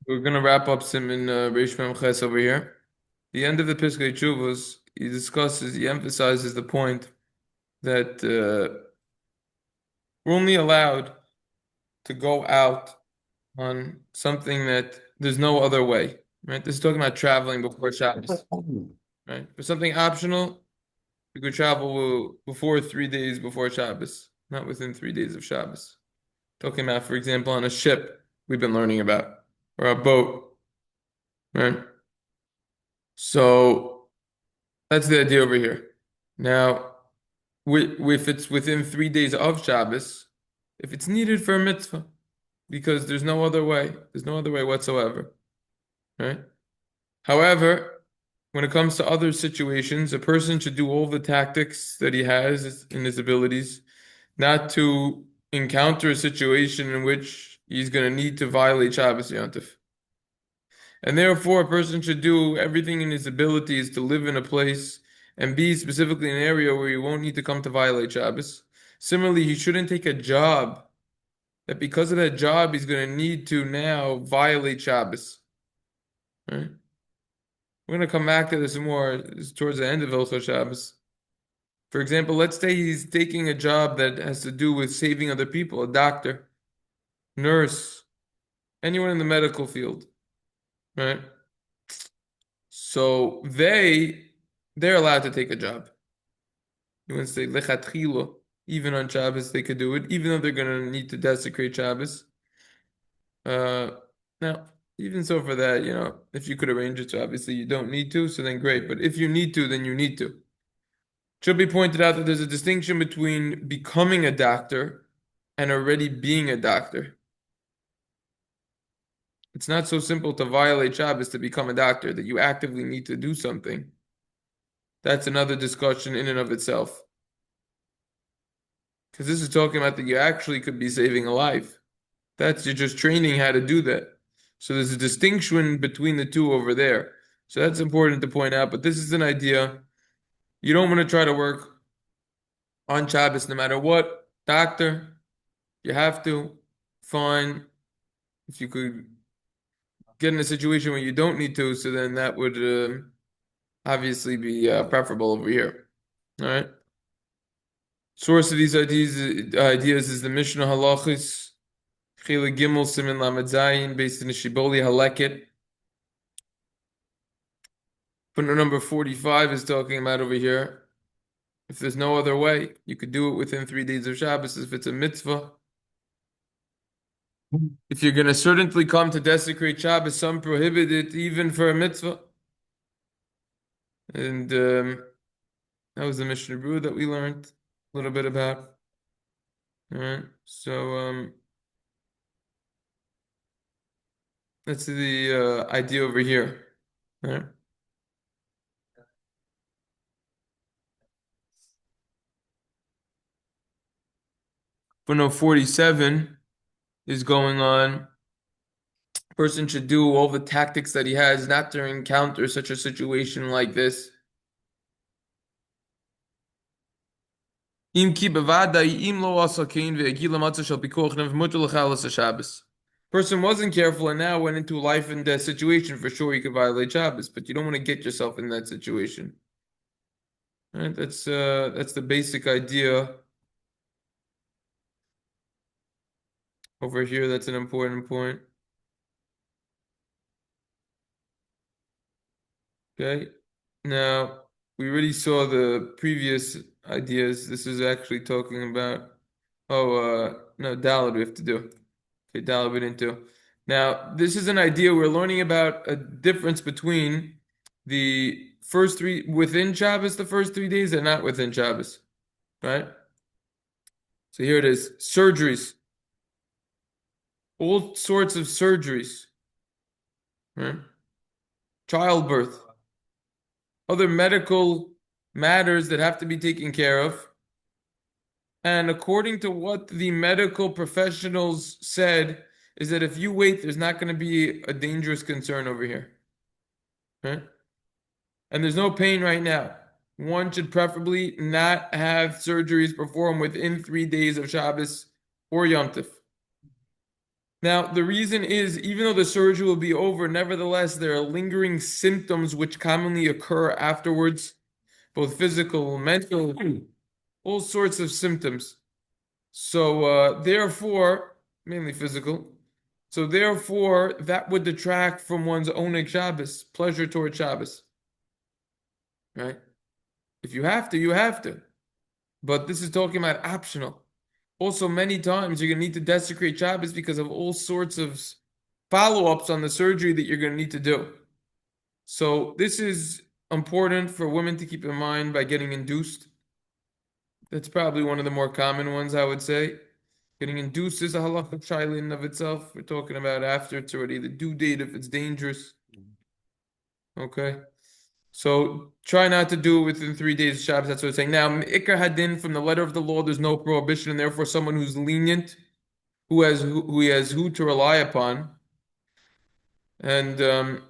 We're gonna wrap up Siman Reish Mem Ches over here. The end of the Piskei Teshuvos, he emphasizes the point that we're only allowed to go out on something that there's no other way, right? This is talking about traveling before Shabbos, right? For something optional, you could travel before 3 days before Shabbos, not within 3 days of Shabbos. Talking about, for example, on a ship we've been learning about, or a boat, right? So that's the idea over here. Now, if it's within 3 days of Shabbos, if it's needed for a mitzvah, because there's no other way whatsoever, right? However, when it comes to other situations, a person should do all the tactics that he has in his abilities, not to encounter a situation in which he's going to need to violate Shabbos Yontif. And therefore, a person should do everything in his abilities to live in a place and be specifically in an area where he won't need to come to violate Shabbos. Similarly, he shouldn't take a job that because of that job he's going to need to now violate Shabbos. Right? We're going to come back to this more towards the end of Hilchos Shabbos. For example, let's say he's taking a job that has to do with saving other people, a doctor, nurse, anyone in the medical field, right? So they're allowed to take a job. You want to say lechatchilo, even on Shabbos they could do it, even though they're going to need to desecrate Shabbos. Uh, Now, even so for that, if you could arrange it, so obviously you don't need to, so then great. But if you need to, then you need to. Should be pointed out that there's a distinction between becoming a doctor and already being a doctor. It's not so simple to violate Shabbos to become a doctor, that you actively need to do something. That's another discussion in and of itself. Because this is talking about that you actually could be saving a life. You're just training how to do that. So there's a distinction between the two over there. So that's important to point out. But this is an idea. You don't want to try to work on Shabbos no matter what. Doctor, you have to. Fine. If you could get in a situation where you don't need to, so then that would obviously be preferable over here. All right. Source of these ideas is the Mishnah Halachis, Chile Gimel Simin Lamed Zayin, based in the Shiboli Haleket. Footnote number 45 is talking about over here. If there's no other way, you could do it within 3 days of Shabbos if it's a mitzvah. If you're going to certainly come to desecrate Shabbos, some prohibit it even for a mitzvah. And that was the Mishnah Brew that we learned a little bit about. All right. So that's the idea over here. All right. Footnote 47 is going on. Person should do all the tactics that he has not to encounter such a situation like this. Im ki bevadai im lo asa kain ve'agila matzah shel pikuach nev mutar l'chalas Shabbos. Person wasn't careful and now went into a life and death situation. For sure, he could violate Shabbos, but you don't want to get yourself in that situation. All right, that's the basic idea over here. That's an important point. Okay. Now, we already saw the previous ideas. This is actually talking about, no, Daled we have to do. Okay, Daled we didn't do. Now, this is an idea we're learning about a difference between the first three, within Shabbos, the first 3 days, and not within Shabbos, right? So here it is, surgeries. All sorts of surgeries, right? Childbirth, other medical matters that have to be taken care of. And according to what the medical professionals said, is that if you wait, there's not going to be a dangerous concern over here. Right? And there's no pain right now. One should preferably not have surgeries performed within 3 days of Shabbos or Yom Tov. Now, the reason is even though the surgery will be over, nevertheless, there are lingering symptoms which commonly occur afterwards, both physical, mental, all sorts of symptoms. So, therefore, mainly physical. So, therefore, that would detract from one's oneg Shabbos, pleasure toward Shabbos, right? If you have to, you have to. But this is talking about optional. Also, many times you're going to need to desecrate Shabbos because of all sorts of follow-ups on the surgery that you're going to need to do. So this is important for women to keep in mind by getting induced. That's probably one of the more common ones, I would say. Getting induced is a halacha shaila in of itself. We're talking about after it's already the due date if it's dangerous. Okay. So try not to do it within 3 days of Shabbos. That's what it's saying. Now, Ikar Hadin, from the letter of the law, there's no prohibition, and therefore someone who's lenient, who has who to rely upon. And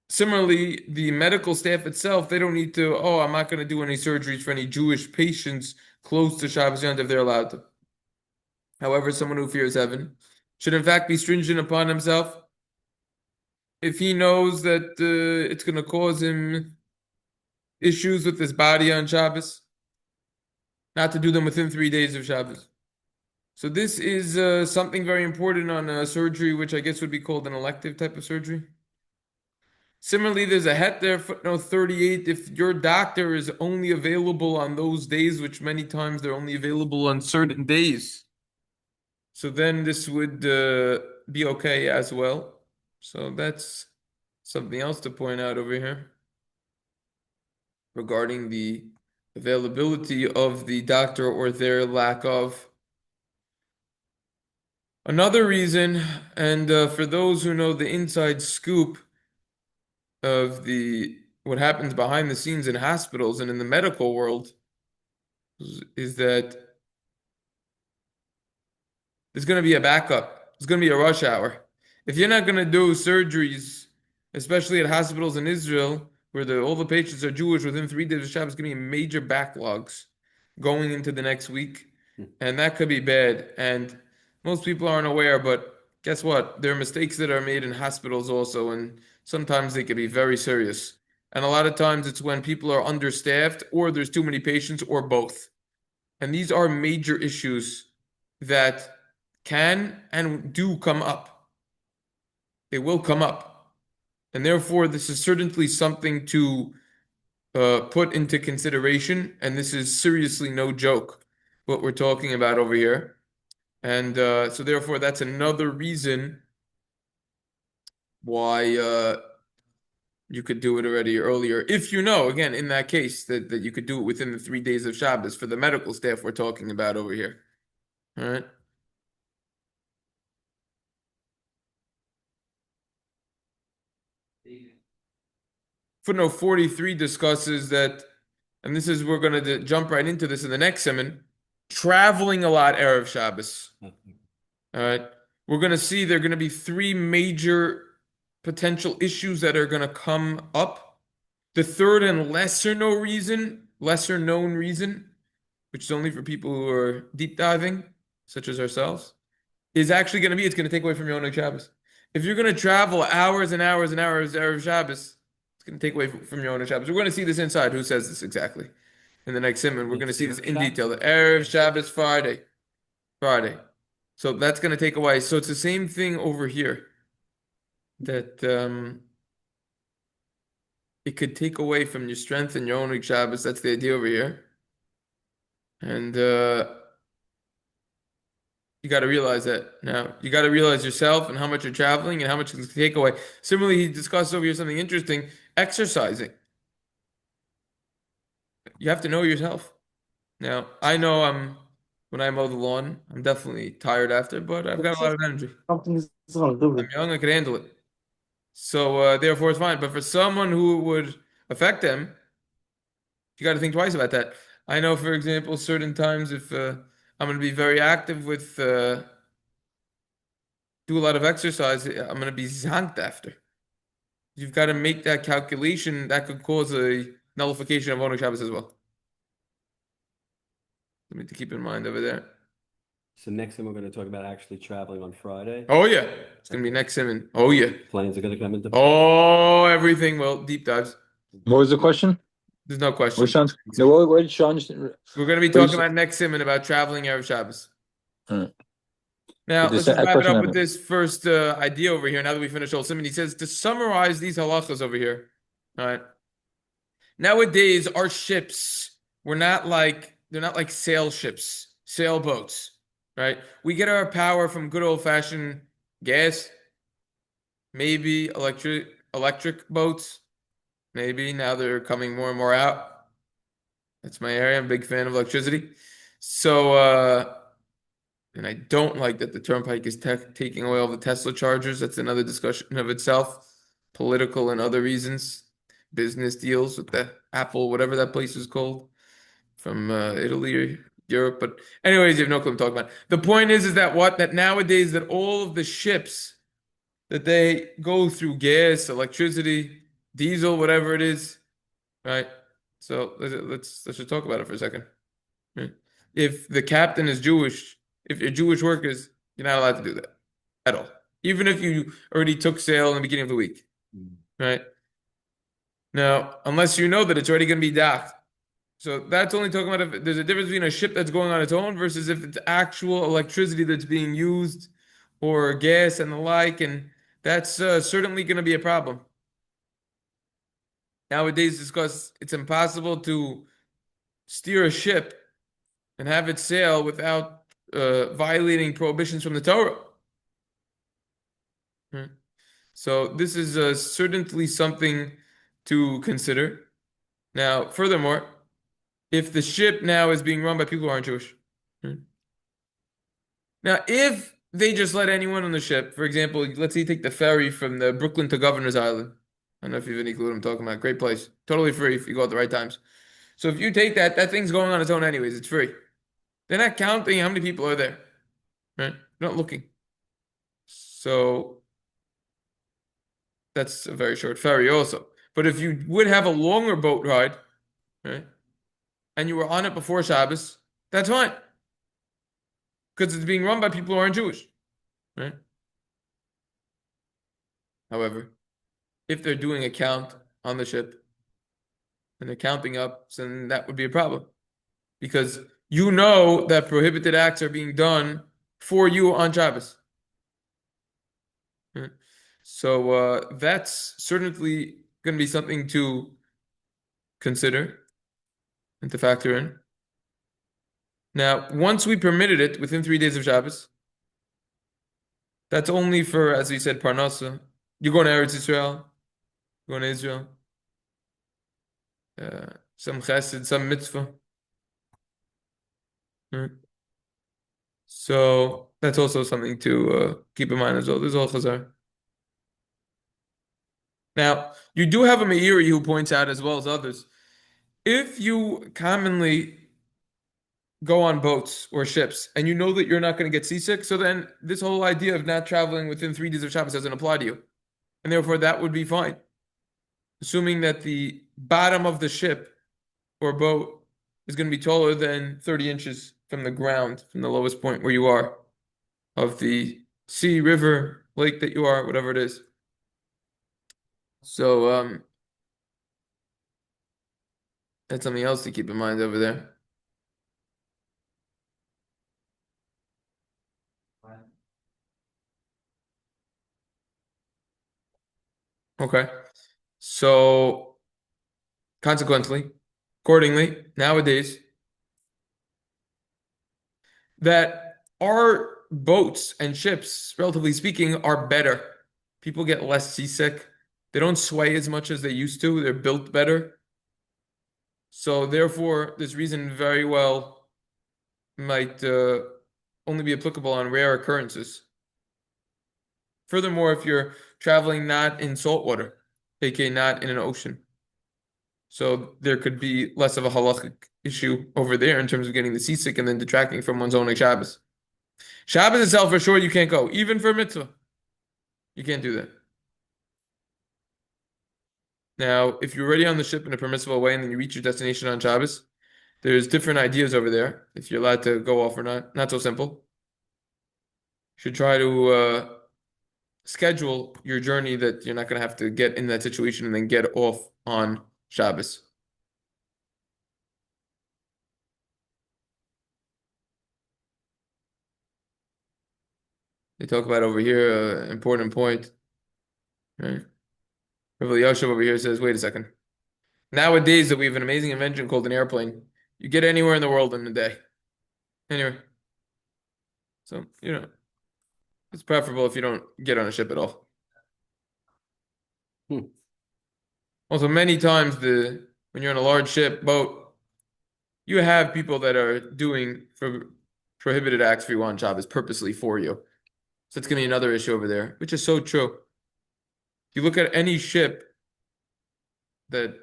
similarly, the medical staff itself, they don't need to, oh, I'm not going to do any surgeries for any Jewish patients close to Shabbos Yom if they're allowed to. However, someone who fears heaven should in fact be stringent upon himself if he knows that it's going to cause him issues with his body on Shabbos, not to do them within 3 days of Shabbos. So this is something very important on surgery, which I guess would be called an elective type of surgery. Similarly, there's a het there, footnote 38. If your doctor is only available on those days, which many times they're only available on certain days, so then this would be okay as well. So that's something else to point out over here regarding the availability of the doctor or their lack of. Another reason, and for those who know the inside scoop of the what happens behind the scenes in hospitals and in the medical world, is that there's going to be a backup. There's going to be a rush hour. If you're not going to do surgeries, especially at hospitals in Israel, where all the patients are Jewish within 3 days of Shabbos, going to be major backlogs going into the next week. And that could be bad. And most people aren't aware, but guess what? There are mistakes that are made in hospitals also, and sometimes they could be very serious. And a lot of times it's when people are understaffed, or there's too many patients, or both. And these are major issues that can and do come up. They will come up. And therefore, this is certainly something to put into consideration. And this is seriously no joke, what we're talking about over here. And so therefore, that's another reason why you could do it already earlier. If you know, again, in that case, that you could do it within the 3 days of Shabbos for the medical staff we're talking about over here. All right. Footnote 43 discusses that, and this is, we're going to jump right into this in the next sermon, traveling a lot Erev Shabbos. All right. We're going to see there are going to be three major potential issues that are going to come up. The third and lesser known reason, which is only for people who are deep diving, such as ourselves, is actually going to be, it's going to take away from your own Shabbos. If you're going to travel hours and hours and hours Erev Shabbos, it's going to take away from your own Shabbos. We're going to see this inside. Who says this exactly? In the next simon, we're going to see this in detail. The Erev Shabbos Friday. So that's going to take away. So it's the same thing over here. That it could take away from your strength and your own Shabbos. That's the idea over here. And you got to realize that. Now, you got to realize yourself and how much you're traveling and how much it's take away. Similarly, he discussed over here something interesting, exercising. You have to know yourself. Now, I know when I mow the lawn, I'm definitely tired after, but I've got a lot of energy. I'm young, I can handle it. So therefore it's fine. But for someone who would affect them, you got to think twice about that. I know, for example, certain times if I'm going to be very active with do a lot of exercise, I'm going to be zanked after. You've got to make that calculation. That could cause a nullification of Oneg Shabbos as well. Something to keep in mind over there. So next time we're going to talk about actually traveling on Friday. Oh yeah, it's gonna be Okay. next Simon. Oh yeah. Planes are going to come into play. Oh, everything. Well, deep dives. What was the question? There's no What question. Sean's no, what did Sean what We're gonna be did you talking say? about next Simon about traveling Erev Shabbos. Uh, Now, let's just a wrap it question up I with have. this first idea over here. Now that we finished Old Simon, he says to summarize these halachas over here. All right. Nowadays, our ships were not like they're not like sail ships, sailboats, right? We get our power from good old fashioned gas, maybe electric boats, maybe now they're coming more and more out. That's my area. I'm a big fan of electricity. So, and I don't like that the turnpike is taking away all the Tesla chargers. That's another discussion of itself, political and other reasons, business deals with the Apple, whatever that place is called, from Italy or Europe. But anyways, you have no clue what I'm talking about. The point is that what that nowadays that all of the ships that they go through gas, electricity, diesel, whatever it is, right? So let's just talk about it for a second. Right? If the captain is Jewish, if you're Jewish workers, you're not allowed to do that at all. Even if you already took sail in the beginning of the week, Mm. right? Now, unless you know that it's already going to be docked. So that's only talking about if there's a difference between a ship that's going on its own versus if it's actual electricity that's being used or gas and the like, and that's certainly going to be a problem nowadays because it's impossible to steer a ship and have it sail without violating prohibitions from the Torah. Hmm. So this is certainly something to consider. Now, furthermore, if the ship now is being run by people who aren't Jewish, hmm. Now if they just let anyone on the ship, for example, let's say you take the ferry from the Brooklyn to Governor's Island. I don't know if you have any clue what I'm talking about. Great place, totally free if you go at the right times. So if you take that, that thing's going on its own anyways. It's free. They're not counting how many people are there, right? They're not looking. So that's a very short ferry also. But if you would have a longer boat ride, right, and you were on it before Shabbos, that's fine. Because it's being run by people who aren't Jewish, right? However, if they're doing a count on the ship and they're counting up, then that would be a problem. Because you know that prohibited acts are being done for you on Shabbos. Right? So that's certainly going to be something to consider and to factor in. Now, once we permitted it within 3 days of Shabbos, that's only for, as we said, Parnasa. You're going to Eretz Israel, you're going to Israel, some chesed, some mitzvah. Right? So that's also something to keep in mind as well. There's all chazar. Now, you do have a Meiri who points out, as well as others, if you commonly go on boats or ships and you know that you're not going to get seasick, so then this whole idea of not traveling within 3 days of Shabbos doesn't apply to you. And therefore, that would be fine, assuming that the bottom of the ship or boat is going to be taller than 30 inches from the ground, from the lowest point where you are, of the sea, river, lake that you are, whatever it is. So, that's something else to keep in mind over there. Okay. So, consequently, accordingly, nowadays, that our boats and ships, relatively speaking, are better. People get less seasick. They don't sway as much as they used to. They're built better. So therefore, this reason very well might only be applicable on rare occurrences. Furthermore, if you're traveling not in salt water, aka not in an ocean, so there could be less of a halachic issue over there in terms of getting the seasick and then detracting from one's own like Shabbos. Shabbos itself, for sure, you can't go, even for a mitzvah. You can't do that. Now, if you're already on the ship in a permissible way and then you reach your destination on Shabbos, there's different ideas over there, if you're allowed to go off or not. Not so simple. should try to schedule your journey that you're not going to have to get in that situation and then get off on Shabbos. They talk about over here, important point, right? Rabbi Yoshev over here says, wait a second. Nowadays that we have an amazing invention called an airplane, you get anywhere in the world in a day. Anyway, so, it's preferable if you don't get on a ship at all. Hmm. Also, many times when you're on a large ship, boat, you have people that are doing prohibited acts for you on Shabbos purposely for you. So it's going to be another issue over there, which is so true. If you look at any ship that,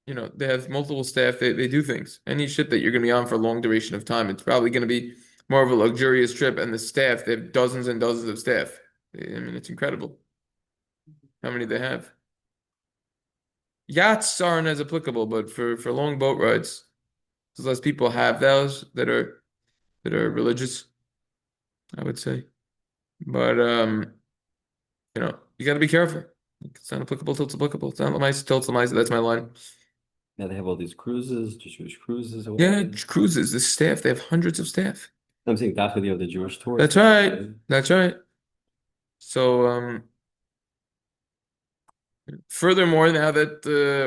they have multiple staff, they do things. Any ship that you're going to be on for a long duration of time, it's probably going to be more of a luxurious trip. And the staff, they have dozens and dozens of staff. I mean, it's incredible how many they have. Yachts aren't as applicable, but for long boat rides, less people have those that are religious, I would say. But you got to be careful. It's not applicable till it's applicable. It's not Lamaisa till it's Lamaisa. That's my line. Now they have all these cruises, Jewish cruises or Yeah, whatever. cruises. The staff, they have hundreds of staff. I'm saying that's where they have the Jewish tours. That's right. That's right. So, furthermore, now that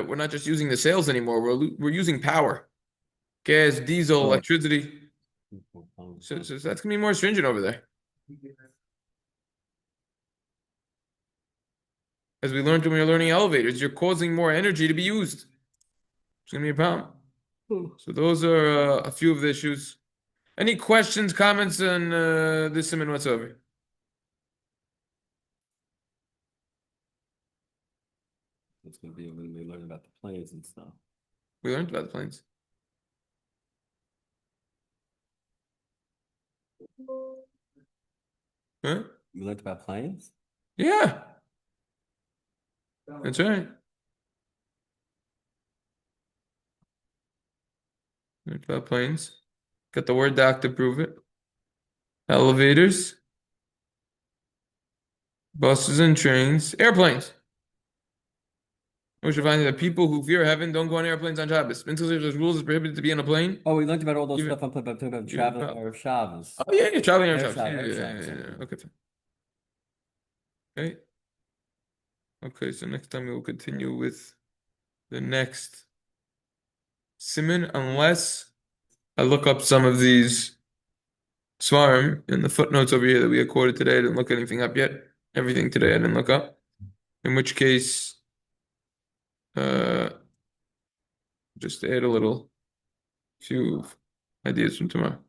we're not just using the sails anymore, we're using power, gas, diesel, Oh. electricity. So that's gonna be more stringent over there. As we learned when we were learning elevators, you're causing more energy to be used. It's gonna be a problem. So those are a few of the issues. Any questions, comments on this simon whatsoever? It's going to be when we learn about the planes and stuff. We learned about the planes. Huh? We learned about planes? Yeah, that's right. Learned about planes. Got the word doc to prove it. Elevators, buses and trains, airplanes. We should find that people who fear heaven don't go on airplanes on Shabbos. Until there's rules, it's prohibited to be on a plane. Oh, we learned about all those Even- stuff. I'm talking about even- traveling or Shabbos. Oh yeah, traveling on Air Shabbos. Shabbos, Yeah, Air yeah, Shabbos, yeah. Okay, fine. Okay. Okay, so next time we will continue with the next siman, unless I look up some of these svarim in the footnotes over here that we had quoted today. I didn't look anything up yet. Everything today I didn't look up. In which case, uh, just add a few ideas from tomorrow.